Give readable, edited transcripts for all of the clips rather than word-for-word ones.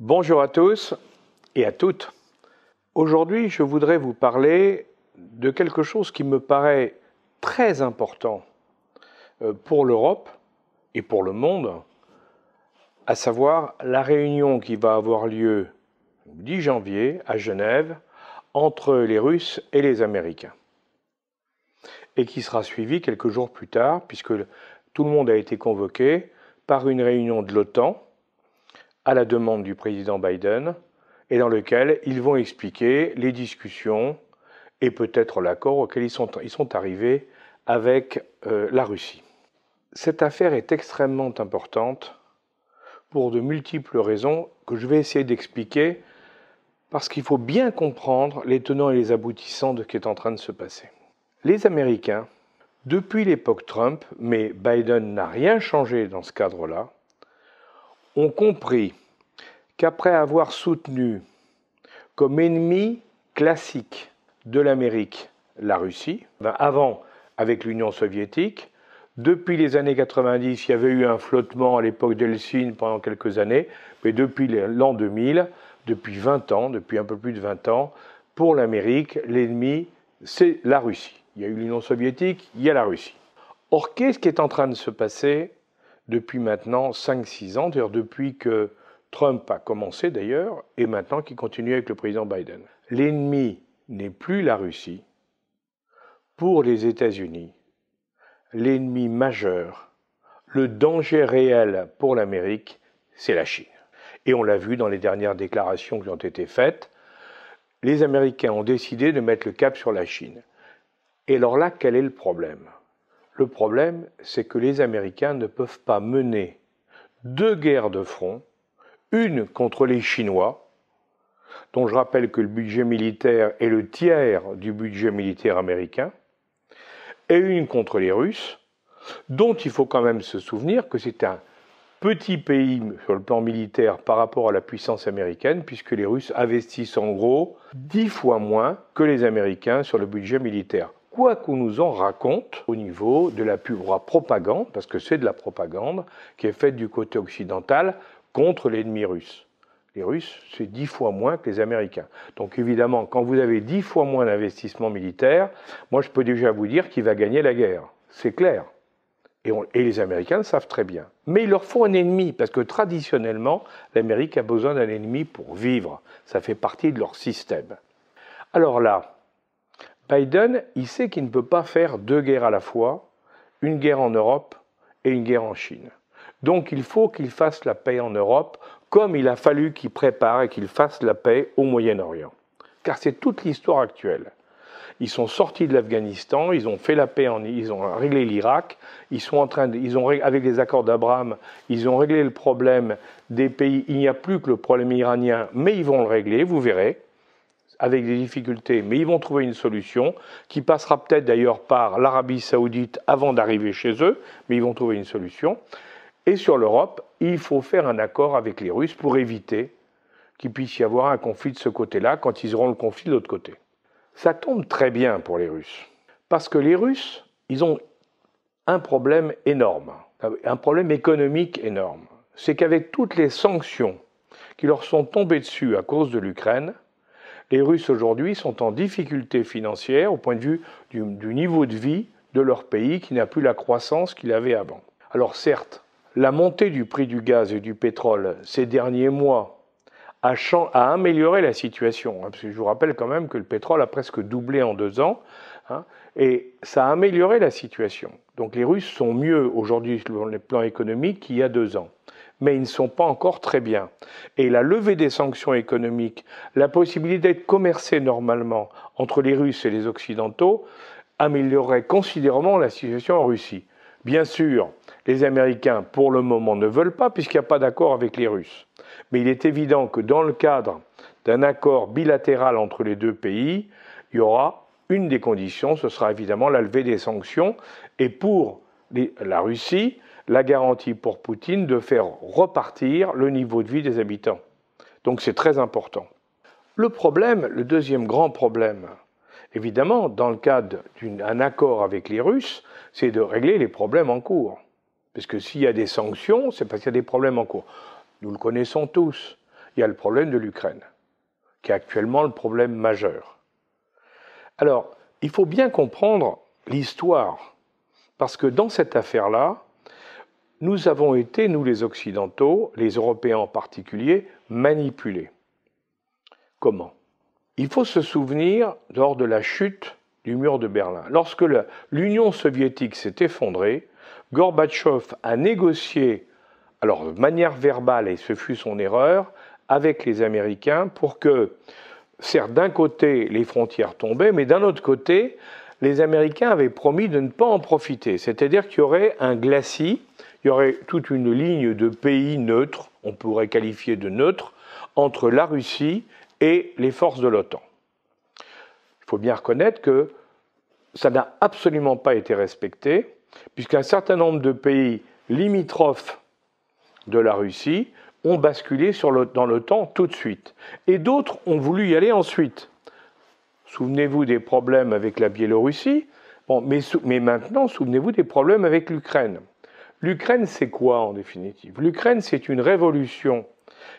Bonjour à tous et à toutes. Aujourd'hui, je voudrais vous parler de quelque chose qui me paraît très important pour l'Europe et pour le monde, à savoir la réunion qui va avoir lieu le 10 janvier à Genève entre les Russes et les Américains, et qui sera suivie quelques jours plus tard, puisque tout le monde a été convoqué par une réunion de l'OTAN à la demande du président Biden, et dans lequel ils vont expliquer les discussions et peut-être l'accord auquel ils sont arrivés avec la Russie. Cette affaire est extrêmement importante pour de multiples raisons que je vais essayer d'expliquer, parce qu'il faut bien comprendre les tenants et les aboutissants de ce qui est en train de se passer. Les Américains, depuis l'époque Trump, mais Biden n'a rien changé dans ce cadre-là, ont compris qu'après avoir soutenu comme ennemi classique de l'Amérique la Russie, avant avec l'Union soviétique, depuis les années 90, il y avait eu un flottement à l'époque d'Helsinki pendant quelques années, mais depuis l'an 2000, depuis 20 ans, depuis un peu plus de 20 ans, pour l'Amérique, l'ennemi, c'est la Russie. Il y a eu l'Union soviétique, il y a la Russie. Or, qu'est-ce qui est en train de se passer depuis maintenant 5-6 ans, d'ailleurs depuis que Trump a commencé d'ailleurs, et maintenant qui continue avec le président Biden. L'ennemi n'est plus la Russie. Pour les États-Unis, l'ennemi majeur, le danger réel pour l'Amérique, c'est la Chine. Et on l'a vu dans les dernières déclarations qui ont été faites, les Américains ont décidé de mettre le cap sur la Chine. Et alors là, quel est le problème ? Le problème, c'est que les Américains ne peuvent pas mener deux guerres de front, une contre les Chinois, dont je rappelle que le budget militaire est le tiers du budget militaire américain, et une contre les Russes, dont il faut quand même se souvenir que c'est un petit pays sur le plan militaire par rapport à la puissance américaine, puisque les Russes investissent en gros 10 fois moins que les Américains sur le budget militaire. Quoi qu'on nous en raconte au niveau de la propagande, parce que c'est de la propagande qui est faite du côté occidental contre l'ennemi russe. Les Russes, c'est 10 fois moins que les Américains. Donc évidemment, quand vous avez 10 fois moins d'investissement militaire, moi je peux déjà vous dire qui va gagner la guerre. C'est clair. Et les Américains le savent très bien. Mais il leur faut un ennemi, parce que traditionnellement, l'Amérique a besoin d'un ennemi pour vivre. Ça fait partie de leur système. Alors là, Biden, il sait qu'il ne peut pas faire deux guerres à la fois, une guerre en Europe et une guerre en Chine. Donc il faut qu'il fasse la paix en Europe, comme il a fallu qu'il prépare et qu'il fasse la paix au Moyen-Orient. Car c'est toute l'histoire actuelle. Ils sont sortis de l'Afghanistan, ils ont fait la paix, ils ont réglé l'Irak, avec les accords d'Abraham, ils ont réglé le problème des pays. Il n'y a plus que le problème iranien, mais ils vont le régler, vous verrez, avec des difficultés, mais ils vont trouver une solution qui passera peut-être d'ailleurs par l'Arabie Saoudite avant d'arriver chez eux, mais ils vont trouver une solution. Et sur l'Europe, il faut faire un accord avec les Russes pour éviter qu'il puisse y avoir un conflit de ce côté-là quand ils auront le conflit de l'autre côté. Ça tombe très bien pour les Russes, parce que les Russes, ils ont un problème énorme, un problème économique énorme. C'est qu'avec toutes les sanctions qui leur sont tombées dessus à cause de l'Ukraine, les Russes aujourd'hui sont en difficulté financière au point de vue du niveau de vie de leur pays qui n'a plus la croissance qu'il avait avant. Alors certes, la montée du prix du gaz et du pétrole ces derniers mois a amélioré la situation. Parce que je vous rappelle quand même que le pétrole a presque doublé en 2 ans, et ça a amélioré la situation. Donc les Russes sont mieux aujourd'hui sur le plan économique qu'il y a 2 ans. Mais ils ne sont pas encore très bien. Et la levée des sanctions économiques, la possibilité de commercer normalement entre les Russes et les Occidentaux, améliorerait considérablement la situation en Russie. Bien sûr, les Américains, pour le moment, ne veulent pas, puisqu'il n'y a pas d'accord avec les Russes. Mais il est évident que dans le cadre d'un accord bilatéral entre les deux pays, il y aura une des conditions, ce sera évidemment la levée des sanctions, et pour la Russie, la garantie pour Poutine de faire repartir le niveau de vie des habitants. Donc c'est très important. Le problème, le deuxième grand problème, évidemment, dans le cadre d'un accord avec les Russes, c'est de régler les problèmes en cours. Parce que s'il y a des sanctions, c'est parce qu'il y a des problèmes en cours. Nous le connaissons tous. il y a le problème de l'Ukraine, qui est actuellement le problème majeur. Alors, il faut bien comprendre l'histoire, parce que dans cette affaire-là, nous avons été, nous les Occidentaux, les Européens en particulier, manipulés. Comment? Il faut se souvenir lors de la chute du mur de Berlin. Lorsque l'Union soviétique s'est effondrée, Gorbatchev a négocié, alors de manière verbale, et ce fut son erreur, avec les Américains pour que, certes, d'un côté, les frontières tombaient, mais d'un autre côté, les Américains avaient promis de ne pas en profiter. C'est-à-dire qu'il y aurait un glacis, il y aurait toute une ligne de pays neutres, on pourrait qualifier de neutres, entre la Russie et les forces de l'OTAN. Il faut bien reconnaître que ça n'a absolument pas été respecté, puisqu'un certain nombre de pays limitrophes de la Russie ont basculé dans l'OTAN tout de suite. Et d'autres ont voulu y aller ensuite. Souvenez-vous des problèmes avec la Biélorussie, bon, mais maintenant, souvenez-vous des problèmes avec l'Ukraine. L'Ukraine, c'est quoi en définitive? L'Ukraine, c'est une révolution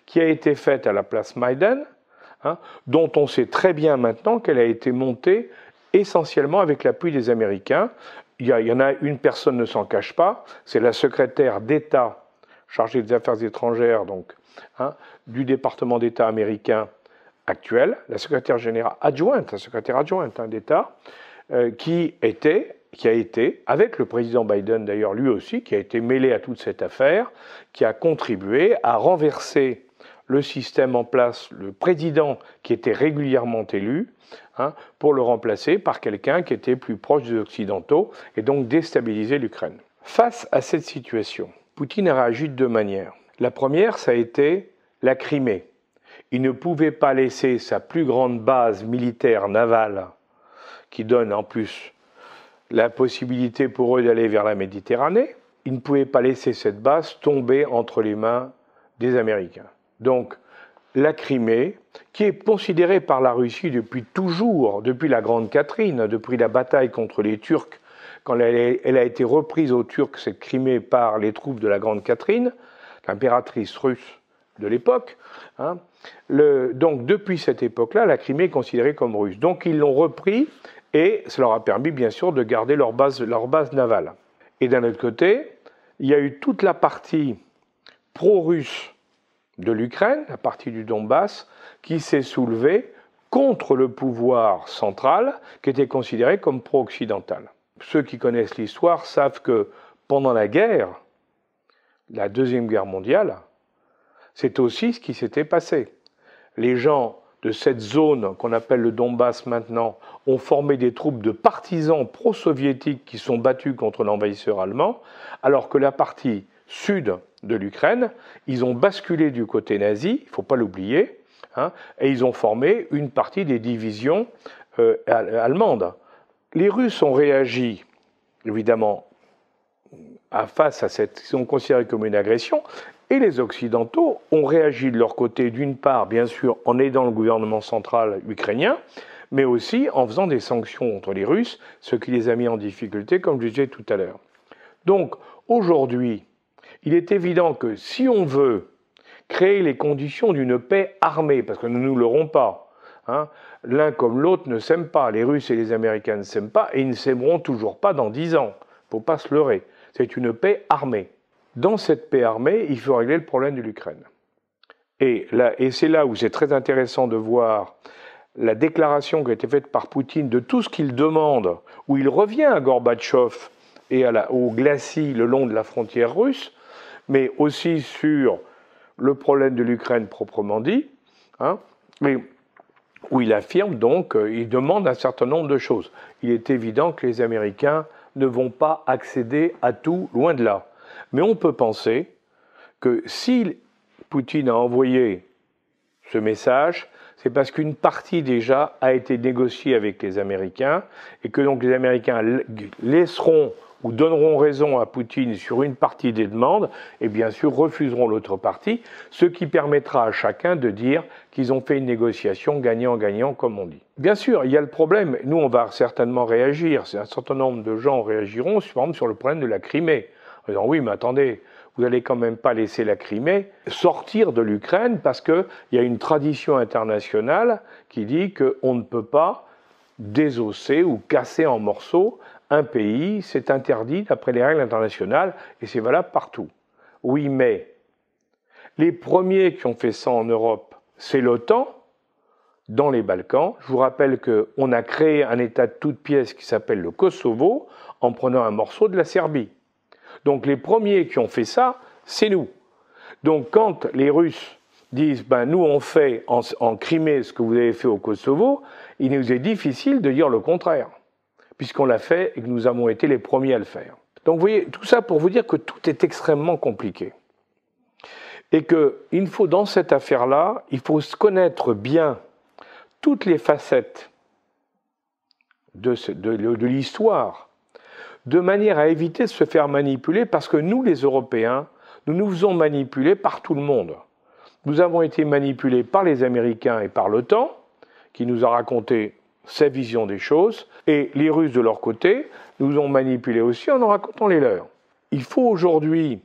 qui a été faite à la place Maïdan, dont on sait très bien maintenant qu'elle a été montée essentiellement avec l'appui des Américains. Il y en a une personne ne s'en cache pas, c'est la secrétaire d'État chargée des Affaires étrangères, donc, du département d'État américain actuel, la secrétaire générale adjointe, la secrétaire adjointe d'État, qui a été, avec le président Biden d'ailleurs lui aussi, qui a été mêlé à toute cette affaire, qui a contribué à renverser le système en place, le président qui était régulièrement élu, pour le remplacer par quelqu'un qui était plus proche des Occidentaux et donc déstabiliser l'Ukraine. Face à cette situation, Poutine a réagi de deux manières. La première, ça a été la Crimée. Il ne pouvait pas laisser sa plus grande base militaire navale, qui donne en plus la possibilité pour eux d'aller vers la Méditerranée, il ne pouvait pas laisser cette base tomber entre les mains des Américains. Donc, la Crimée, qui est considérée par la Russie depuis toujours, depuis la Grande Catherine, depuis la bataille contre les Turcs, quand elle a été reprise aux Turcs, cette Crimée, par les troupes de la Grande Catherine, l'impératrice russe de l'époque. Donc, depuis cette époque-là, la Crimée est considérée comme russe. Donc, ils l'ont repris et ça leur a permis, bien sûr, de garder leur base navale. Et d'un autre côté, il y a eu toute la partie pro-russe de l'Ukraine, la partie du Donbass, qui s'est soulevée contre le pouvoir central, qui était considéré comme pro-occidental. Ceux qui connaissent l'histoire savent que pendant la guerre, la Deuxième Guerre mondiale, c'est aussi ce qui s'était passé. Les gens de cette zone qu'on appelle le Donbass maintenant ont formé des troupes de partisans pro-soviétiques qui sont battus contre l'envahisseur allemand, alors que la partie sud de l'Ukraine, ils ont basculé du côté nazi, il ne faut pas l'oublier, et ils ont formé une partie des divisions allemandes. Les Russes ont réagi, évidemment, face à cette, ils ont considéré comme une agression, et les Occidentaux ont réagi de leur côté, d'une part, bien sûr, en aidant le gouvernement central ukrainien, mais aussi en faisant des sanctions contre les Russes, ce qui les a mis en difficulté, comme je disais tout à l'heure. Donc, aujourd'hui, il est évident que si on veut créer les conditions d'une paix armée, parce que nous ne l'aurons pas, l'un comme l'autre ne s'aiment pas, les Russes et les Américains ne s'aiment pas, et ils ne s'aimeront toujours pas dans 10 ans, il ne faut pas se leurrer, c'est une paix armée. Dans cette paix armée, il faut régler le problème de l'Ukraine. Et c'est là où c'est très intéressant de voir la déclaration qui a été faite par Poutine de tout ce qu'il demande, où il revient à Gorbatchev et au glacis le long de la frontière russe, mais aussi sur le problème de l'Ukraine proprement dit, mais où il affirme donc, il demande un certain nombre de choses. Il est évident que les Américains ne vont pas accéder à tout, loin de là. Mais on peut penser que si Poutine a envoyé ce message, c'est parce qu'une partie déjà a été négociée avec les Américains et que donc les Américains laisseront ou donneront raison à Poutine sur une partie des demandes et bien sûr refuseront l'autre partie, ce qui permettra à chacun de dire qu'ils ont fait une négociation gagnant-gagnant comme on dit. Bien sûr, il y a le problème, nous on va certainement réagir, un certain nombre de gens réagiront par exemple sur le problème de la Crimée. En disant, oui, mais attendez, vous n'allez quand même pas laisser la Crimée sortir de l'Ukraine parce qu'il y a une tradition internationale qui dit qu'on ne peut pas désosser ou casser en morceaux un pays, c'est interdit d'après les règles internationales et c'est valable partout. Oui, mais les premiers qui ont fait ça en Europe, c'est l'OTAN, dans les Balkans. Je vous rappelle qu'on a créé un État de toutes pièces qui s'appelle le Kosovo en prenant un morceau de la Serbie. Donc les premiers qui ont fait ça, c'est nous. Donc quand les Russes disent ben, « nous on fait en Crimée ce que vous avez fait au Kosovo », il nous est difficile de dire le contraire, puisqu'on l'a fait et que nous avons été les premiers à le faire. Donc vous voyez, tout ça pour vous dire que tout est extrêmement compliqué. Et qu'il faut, dans cette affaire-là, il faut se connaître bien toutes les facettes de l'histoire, de manière à éviter de se faire manipuler, parce que nous, les Européens, nous nous faisons manipuler par tout le monde. Nous avons été manipulés par les Américains et par l'OTAN, qui nous a raconté sa vision des choses, et les Russes, de leur côté, nous ont manipulés aussi en racontant les leurs. Il faut aujourd'hui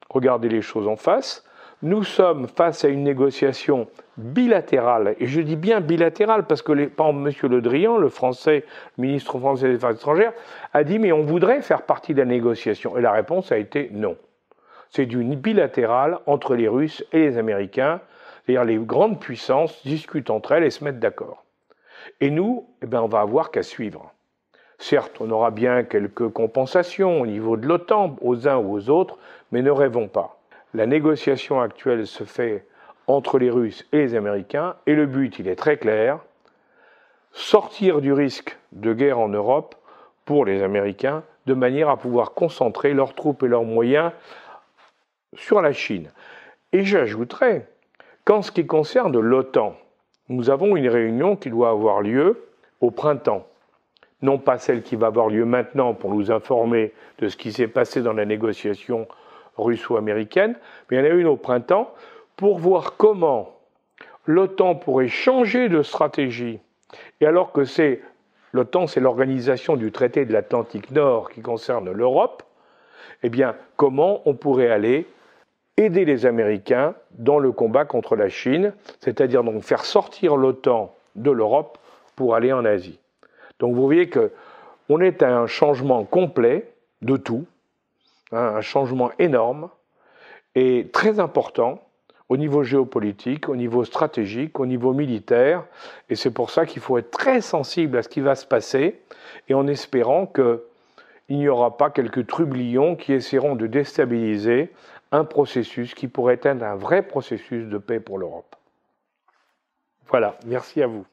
regarder les choses en face. Nous sommes face à une négociation bilatérale, et je dis bien bilatérale parce que, par exemple, M. Le Drian, le ministre français des Affaires étrangères, a dit « mais on voudrait faire partie de la négociation ». Et la réponse a été non. C'est d'une bilatérale entre les Russes et les Américains, c'est-à-dire les grandes puissances discutent entre elles et se mettent d'accord. Et nous, eh bien, on va avoir qu'à suivre. Certes, on aura bien quelques compensations au niveau de l'OTAN, aux uns ou aux autres, mais ne rêvons pas. La négociation actuelle se fait entre les Russes et les Américains, et le but, il est très clair, sortir du risque de guerre en Europe pour les Américains, de manière à pouvoir concentrer leurs troupes et leurs moyens sur la Chine. Et j'ajouterais qu'en ce qui concerne l'OTAN, nous avons une réunion qui doit avoir lieu au printemps. Non pas celle qui va avoir lieu maintenant pour nous informer de ce qui s'est passé dans la négociation russo-américaine, mais il y en a une au printemps pour voir comment l'OTAN pourrait changer de stratégie. Et alors que l'OTAN, c'est l'organisation du traité de l'Atlantique Nord qui concerne l'Europe, eh bien, comment on pourrait aller aider les Américains dans le combat contre la Chine, c'est-à-dire donc faire sortir l'OTAN de l'Europe pour aller en Asie. Donc vous voyez qu'on est à un changement complet de tout, un changement énorme et très important au niveau géopolitique, au niveau stratégique, au niveau militaire. Et c'est pour ça qu'il faut être très sensible à ce qui va se passer et en espérant qu'il n'y aura pas quelques trublions qui essaieront de déstabiliser un processus qui pourrait être un vrai processus de paix pour l'Europe. Voilà, merci à vous.